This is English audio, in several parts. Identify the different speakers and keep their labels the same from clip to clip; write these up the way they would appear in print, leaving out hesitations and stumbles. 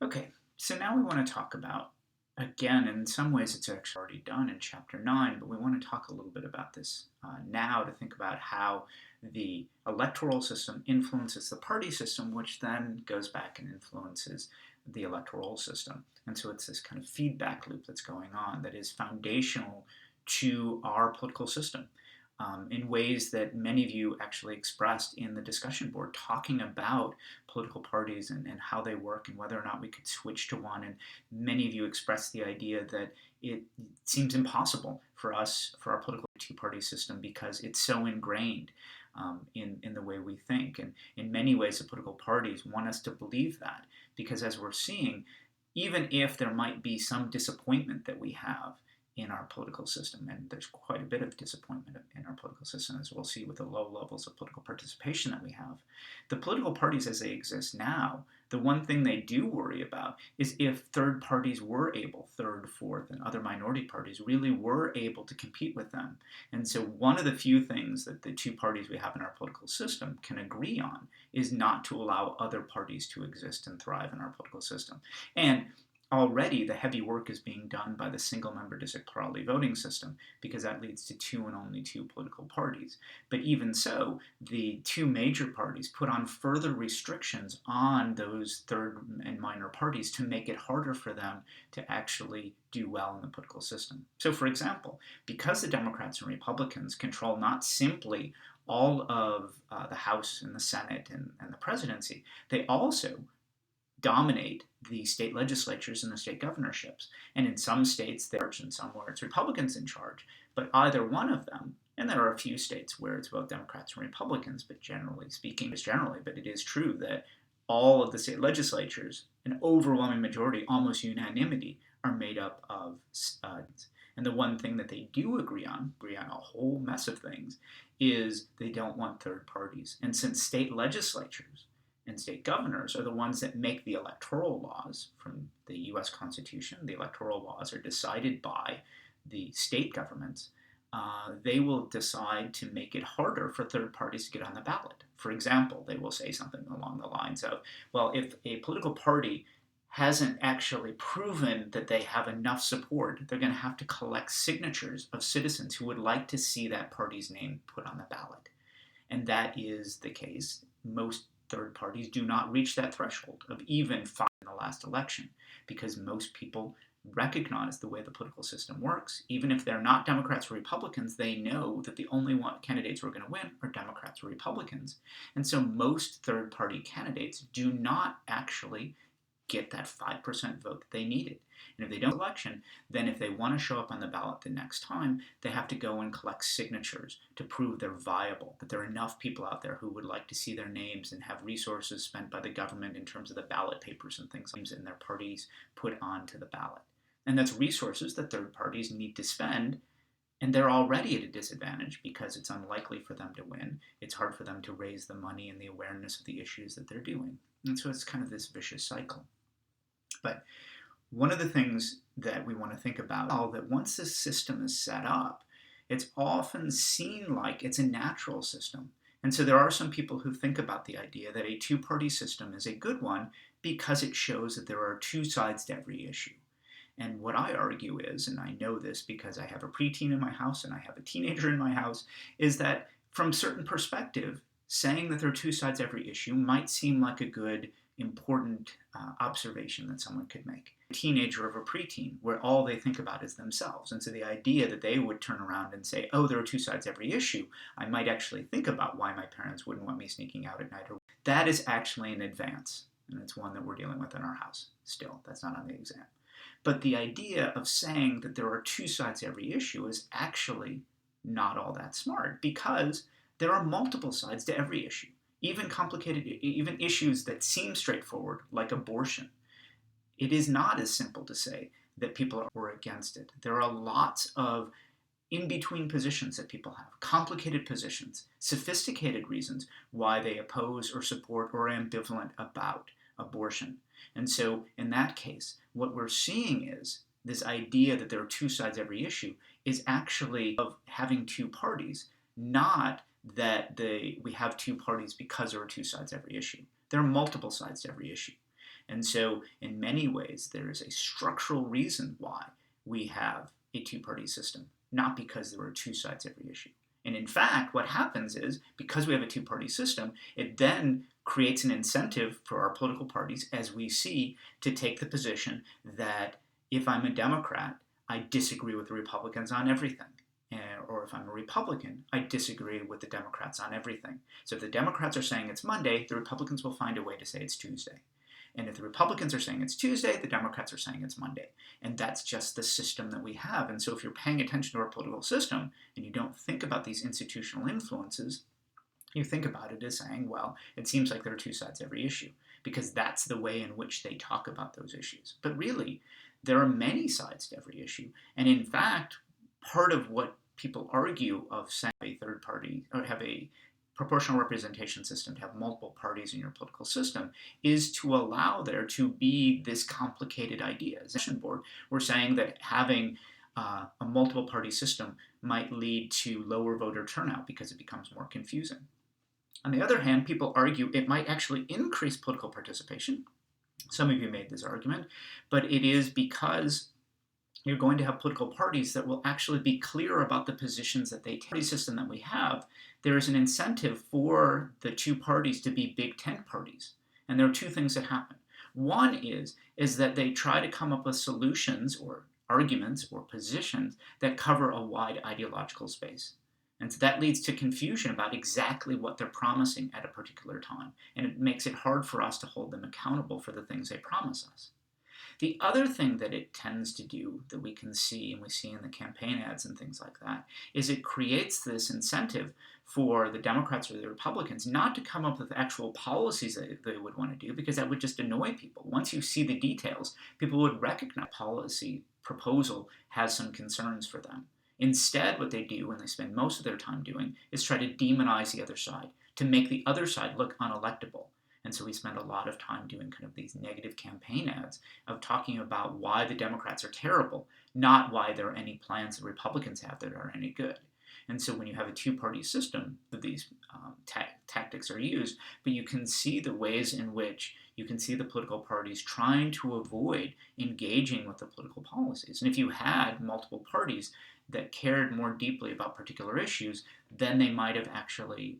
Speaker 1: Okay, so now we want to talk about, again, in some ways it's actually already done in Chapter 9, but we want to talk a little bit about this now to think about how the electoral system influences the party system, which then goes back and influences the electoral system. And so it's this kind of feedback loop that's going on that is foundational to our political system. In ways that many of you actually expressed in the discussion board, talking about political parties and how they work and whether or not we could switch to one. And many of you expressed the idea that it seems impossible for us, for our political two-party system, because it's so ingrained in the way we think. And in many ways, the political parties want us to believe that, because as we're seeing, even if there might be some disappointment that we have in our political system, and there's quite a bit of disappointment in our political system, as we'll see with the low levels of political participation that we have. The political parties as they exist now, the one thing they do worry about is if third parties were able, third, fourth, and other minority parties really were able to compete with them. And so one of the few things that the two parties we have in our political system can agree on is not to allow other parties to exist and thrive in our political system. And already the heavy work is being done by the single-member district plurality voting system, because that leads to two and only two political parties. But even so, the two major parties put on further restrictions on those third and minor parties to make it harder for them to actually do well in the political system. So for example, because the Democrats and Republicans control not simply all of the House and the Senate and the presidency, they also dominate the state legislatures and the state governorships. And in some states, they're in some where it's Republicans in charge. But either one of them, and there are a few states where it's both Democrats and Republicans, but generally speaking, but it is true that all of the state legislatures, an overwhelming majority, almost unanimity, are made up of and the one thing that they do agree on a whole mess of things, is they don't want third parties. And since state legislatures and state governors are the ones that make the electoral laws from the US Constitution, the electoral laws are decided by the state governments, they will decide to make it harder for third parties to get on the ballot. For example, they will say something along the lines of, well, if a political party hasn't actually proven that they have enough support, they're going to have to collect signatures of citizens who would like to see that party's name put on the ballot. And that is the case. Most third parties do not reach that threshold of even 5 in the last election, because most people recognize the way the political system works. Even if they're not Democrats or Republicans, they know that the only candidates who are going to win are Democrats or Republicans. And so most third-party candidates do not actually get that 5% vote that they needed. And if they don't election, then if they want to show up on the ballot the next time, they have to go and collect signatures to prove they're viable, that there are enough people out there who would like to see their names and have resources spent by the government in terms of the ballot papers and things like that, and their parties put onto the ballot. And that's resources that third parties need to spend, and they're already at a disadvantage because it's unlikely for them to win. It's hard for them to raise the money and the awareness of the issues that they're doing. And so it's kind of this vicious cycle. But one of the things that we want to think about is that once this system is set up, it's often seen like it's a natural system. And so there are some people who think about the idea that a two-party system is a good one because it shows that there are two sides to every issue. And what I argue is, and I know this because I have a preteen in my house and I have a teenager in my house, is that from a certain perspective, saying that there are two sides to every issue might seem like a good, important observation that someone could make. A teenager of a preteen, where all they think about is themselves. And so the idea that they would turn around and say, oh, there are two sides to every issue, I might actually think about why my parents wouldn't want me sneaking out at night. That is actually an advance. And it's one that we're dealing with in our house still. That's not on the exam. But the idea of saying that there are two sides to every issue is actually not all that smart, because there are multiple sides to every issue. Even complicated, even issues that seem straightforward, like abortion. It is not as simple to say that people are against it. There are lots of in-between positions that people have, complicated positions, sophisticated reasons why they oppose or support or are ambivalent about abortion. And so in that case, what we're seeing is this idea that there are two sides to every issue is actually of having two parties, not that we have two parties because there are two sides to every issue. There are multiple sides to every issue. And so in many ways, there is a structural reason why we have a two-party system, not because there are two sides every issue. And in fact, what happens is, because we have a two-party system, it then creates an incentive for our political parties, as we see, to take the position that if I'm a Democrat, I disagree with the Republicans on everything. Or if I'm a Republican, I disagree with the Democrats on everything. So if the Democrats are saying it's Monday, the Republicans will find a way to say it's Tuesday. And if the Republicans are saying it's Tuesday, the Democrats are saying it's Monday. And that's just the system that we have. And so if you're paying attention to our political system and you don't think about these institutional influences, you think about it as saying, well, it seems like there are two sides to every issue, because that's the way in which they talk about those issues. But really, there are many sides to every issue. And in fact, part of what people argue of saying a third party or have a proportional representation system, to have multiple parties in your political system, is to allow there to be this complicated idea. As a board, we're saying that having a multiple party system might lead to lower voter turnout because it becomes more confusing. On the other hand, people argue it might actually increase political participation. Some of you made this argument, but it is because you're going to have political parties that will actually be clear about the positions that they take. The system that we have, there is an incentive for the two parties to be big tent parties. And there are two things that happen. One is that they try to come up with solutions or arguments or positions that cover a wide ideological space. And so that leads to confusion about exactly what they're promising at a particular time. And it makes it hard for us to hold them accountable for the things they promise us. The other thing that it tends to do, that we can see, and we see in the campaign ads and things like that, is it creates this incentive for the Democrats or the Republicans not to come up with actual policies that they would want to do, because that would just annoy people. Once you see the details, people would recognize policy proposal has some concerns for them. Instead, what they do, and they spend most of their time doing, is try to demonize the other side, to make the other side look unelectable. And so we spend a lot of time doing kind of these negative campaign ads of talking about why the Democrats are terrible, not why there are any plans the Republicans have that are any good. And so when you have a two-party system, these tactics are used, but you can see the ways in which you can see the political parties trying to avoid engaging with the political policies. And if you had multiple parties that cared more deeply about particular issues, then they might have actually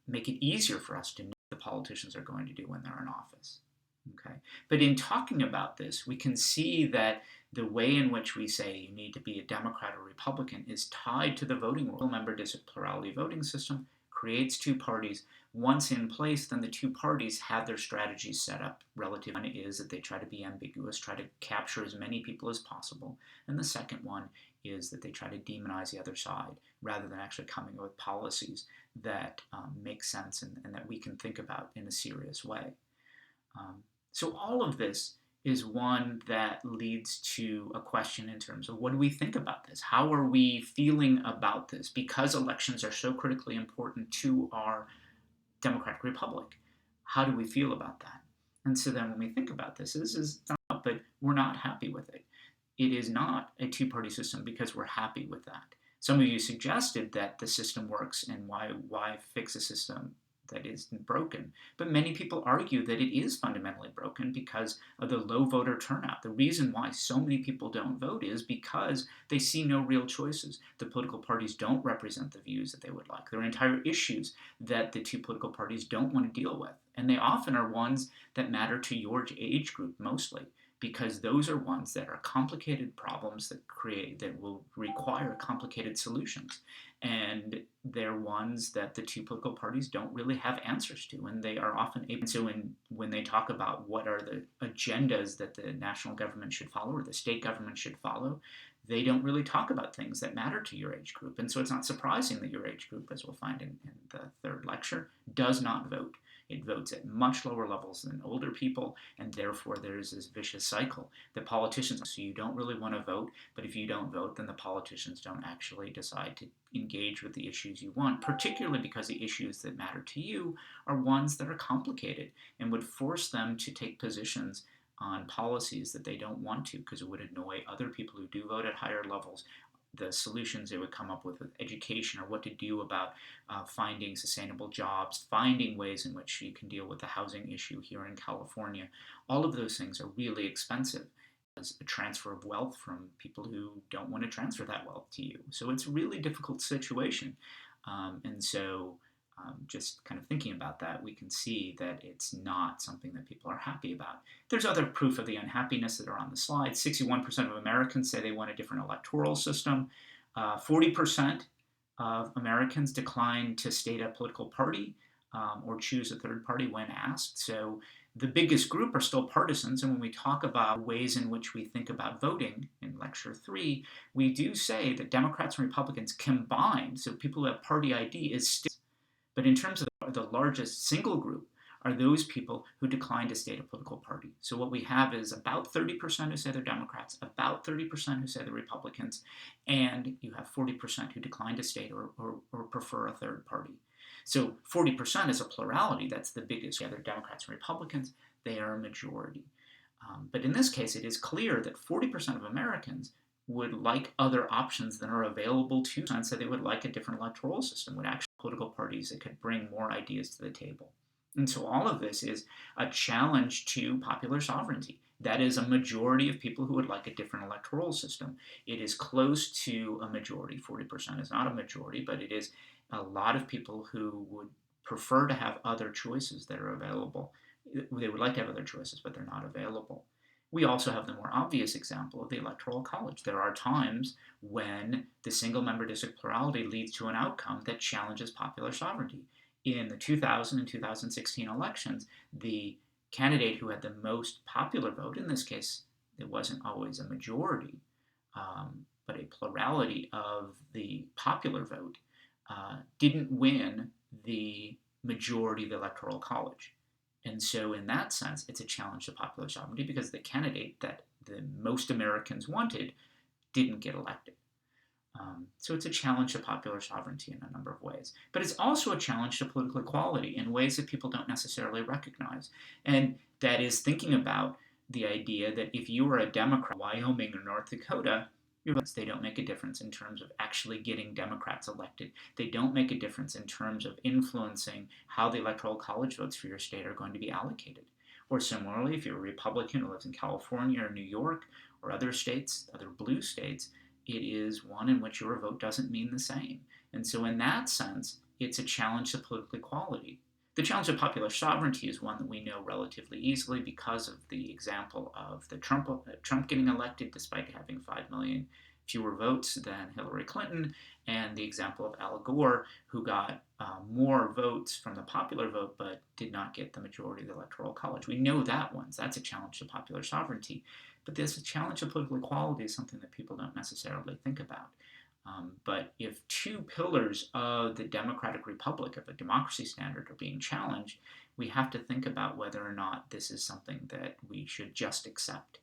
Speaker 1: make it easier for us to know what the politicians are going to do when they're in office. Okay? But in talking about this, we can see that the way in which we say you need to be a Democrat or Republican is tied to the voting rule. Member district plurality voting system creates two parties. Once in place, then the two parties have their strategies set up relative. One is that they try to be ambiguous, try to capture as many people as possible. And the second one is that they try to demonize the other side rather than actually coming up with policies that make sense and that we can think about in a serious way. So all of this is one that leads to a question in terms of what do we think about this? How are we feeling about this? Because elections are so critically important to our democratic republic, how do we feel about that? And so then when we think about this is not, but we're not happy with it. It is not a two-party system because we're happy with that. Some of you suggested that the system works and why fix a system that is broken. But many people argue that it is fundamentally broken because of the low voter turnout. The reason why so many people don't vote is because they see no real choices. The political parties don't represent the views that they would like. There are entire issues that the two political parties don't want to deal with. And they often are ones that matter to your age group mostly, because those are ones that are complicated problems that will require complicated solutions. And they're ones that the two political parties don't really have answers to, and they are often able to. When they talk about what are the agendas that the national government should follow or the state government should follow, they don't really talk about things that matter to your age group. And so it's not surprising that your age group, as we'll find in the third lecture, does not vote. It votes at much lower levels than older people, and therefore there's this vicious cycle. The politicians, so you don't really want to vote, but if you don't vote, then the politicians don't actually decide to engage with the issues you want, particularly because the issues that matter to you are ones that are complicated and would force them to take positions on policies that they don't want to, because it would annoy other people who do vote at higher levels, the solutions they would come up with education, or what to do about finding sustainable jobs, finding ways in which you can deal with the housing issue here in California. All of those things are really expensive as a transfer of wealth from people who don't want to transfer that wealth to you. So it's a really difficult situation. Just kind of thinking about that, we can see that it's not something that people are happy about. There's other proof of the unhappiness that are on the slide. 61% of Americans say they want a different electoral system. 40% of Americans decline to state a political party or choose a third party when asked. So the biggest group are still partisans, and when we talk about ways in which we think about voting in Lecture 3, we do say that Democrats and Republicans combined, so people who have party ID, is still. But in terms of the largest single group are those people who decline to state a political party. So what we have is about 30% who say they're Democrats, about 30% who say they're Republicans, and you have 40% who decline to state or prefer a third party. So 40% is a plurality. That's the biggest. Whether Democrats and Republicans, they are a majority. But in this case, it is clear that 40% of Americans would like other options that are available to them, so they would like a different electoral system, would actually political parties that could bring more ideas to the table. And so all of this is a challenge to popular sovereignty. That is a majority of people who would like a different electoral system. It is close to a majority. 40% is not a majority, but it is a lot of people who would prefer to have other choices that are available. They would like to have other choices, but they're not available. We also have the more obvious example of the Electoral College. There are times when the single-member district plurality leads to an outcome that challenges popular sovereignty. In the 2000 and 2016 elections, the candidate who had the most popular vote, in this case, it wasn't always a majority, but a plurality of the popular vote, didn't win the majority of the Electoral College. And so in that sense, it's a challenge to popular sovereignty because the candidate that the most Americans wanted didn't get elected. So it's a challenge to popular sovereignty in a number of ways. But it's also a challenge to political equality in ways that people don't necessarily recognize. And that is thinking about the idea that if you are a Democrat, Wyoming or North Dakota, they don't make a difference in terms of actually getting Democrats elected. They don't make a difference in terms of influencing how the Electoral College votes for your state are going to be allocated. Or similarly, if you're a Republican who lives in California or New York or other states, other blue states, it is one in which your vote doesn't mean the same. And so in that sense, it's a challenge to political equality. The challenge of popular sovereignty is one that we know relatively easily because of the example of the Trump getting elected despite having 5 million fewer votes than Hillary Clinton, and the example of Al Gore, who got more votes from the popular vote but did not get the majority of the Electoral College. We know that one. So that's a challenge to popular sovereignty. But this challenge of political equality is something that people don't necessarily think about. But if two pillars of the democratic republic, of a democracy standard, are being challenged, we have to think about whether or not this is something that we should just accept.